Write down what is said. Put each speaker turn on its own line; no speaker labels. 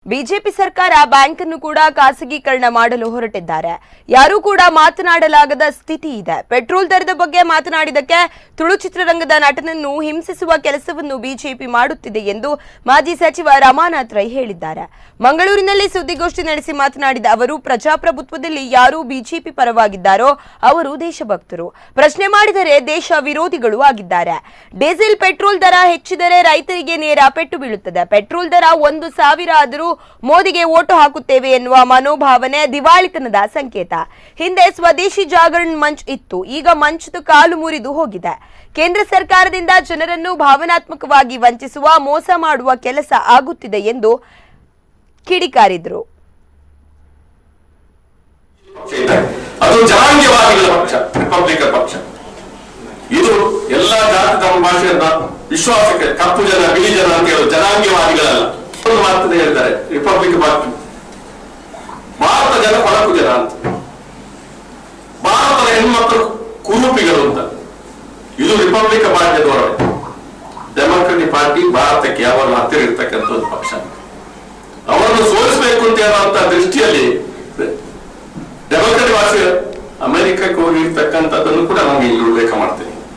BJP ಸರ್ಕಾರ bank ಅನ್ನು ಕೂಡ ಖಾಸಗೀಕರಣ ಮಾಡಲು ಹೊರಟಿದ್ದಾರೆ. ಯಾರೂ ಕೂಡ ಮಾತನಾಡಲಾಗದ ಸ್ಥಿತಿ ಇದೆ. ಪೆಟ್ರೋಲ್ ದರದ ಬಗ್ಗೆ ಮಾತನಾಡಿದಕ್ಕೆ ತುಳು ಚಿತ್ರರಂಗದ ನಟನನ್ನು ಹಿಂಸಿಸುವ ಕೆಲಸವನ್ನು ಬಿಜೆಪಿ ಮಾಡುತ್ತಿದೆ ಎಂದು ಮಾಜಿ ಸಚಿವ ರಮಾನಾಥ್ ರೈ ಹೇಳಿದ್ದಾರೆ. ಮಂಗಳೂರಿನಲ್ಲಿ ಸುದ್ದಿಗೋಷ್ಠಿ ನಡೆಸಿ ಮಾತನಾಡಿದ ಅವರು, ಪ್ರಜಾಪ್ರಭುತ್ವದಲ್ಲಿ ಯಾರು ಬಿಜೆಪಿ ಪರವಾಗಿದ್ದಾರೋ ಅವರು ದೇಶಭಕ್ತರು, ಪ್ರಶ್ನೆ ಮಾಡಿದರೆ ದೇಶ ವಿರೋಧಿಗಳು ಆಗಿದ್ದಾರೆ. ಡೀಸೆಲ್ ಪೆಟ್ರೋಲ್ ದರ ಹೆಚ್ಚಿದರೆ ರೈತರಿಗೆ ನೇರ ಪೆಟ್ಟು ಬೀಳುತ್ತದೆ. ಪೆಟ್ರೋಲ್ ದರ 1,000 ಆದರೂ ಮೋದಿಗೆ ಓಟು ಹಾಕುತ್ತೇವೆ ಎನ್ನುವ ಮನೋಭಾವನೆ ದಿವಾಳಿತನದ ಸಂಕೇತ. ಹಿಂದೆ ಸ್ವದೇಶಿ ಜಾಗರಣ ಮಂಚ್ ಇತ್ತು, ಈಗ ಮಂಚದ ಕಾಲು ಮುರಿದು ಹೋಗಿದೆ. ಕೇಂದ್ರ ಸರ್ಕಾರದಿಂದ ಜನರನ್ನು ಭಾವನಾತ್ಮಕವಾಗಿ ವಂಚಿಸುವ, ಮೋಸ ಮಾಡುವ ಕೆಲಸ ಆಗುತ್ತಿದೆ ಎಂದು ಕಿಡಿಕಾರಿದರು.
ಅದು ಜನಾಂಗೀಯವಾದಿಗಳ ಪಕ್ಷ, ರಿಪಬ್ಲಿಕನ್ ಪಕ್ಷ. ಇದು ಎಲ್ಲಾ ಜಾತಿ ಧರ್ಮ ಭಾಷೆಯನ್ನ ವಿಶ್ವಾಸಕ್ಕೆ ಕಪ್ಪು ಜನ ಬಿಳಿ ಜನ ಅಂತ ಹೇಳುವ ಜನಾಂಗೀಯವಾದಿಗಳಲ್ಲ. ಒಂದು ಮಾತನ್ನು ಹೇಳ್ತಾರೆ, ರಿಪಬ್ಲಿಕ್ ಪಾರ್ಟಿ ಭಾರತ ಜನ ಕೊಳಕು ಜನ ಅಂತ, ಭಾರತದ ಹೆಣ್ಮಕ್ಕಳು ಕುರೂಪಿಗಳು ಅಂತ. ಇದು ರಿಪಬ್ಲಿಕ್ ಪಾರ್ಟಿಯ ಧೋರಣೆ. ಡೆಮೊಕ್ರೆಟಿಕ್ ಪಾರ್ಟಿ ಭಾರತಕ್ಕೆ ಯಾವಾಗ ಹತ್ತಿರ ಇರ್ತಕ್ಕಂಥ ಒಂದು ಪಕ್ಷ. ಅವರನ್ನು ಸೋಲಿಸಬೇಕು ಅಂತ ಹೇಳುವಂತ ದೃಷ್ಟಿಯಲ್ಲಿ ಡೆಮೊಕ್ರೆಟಿಕ್ ಭಾಷೆ ಅಮೆರಿಕಕ್ಕೆ ಹೋಗಿರ್ತಕ್ಕಂಥದ್ದನ್ನು ಕೂಡ ನಮಗೆ ಇಲ್ಲಿ ಉಲ್ಲೇಖ ಮಾಡಿ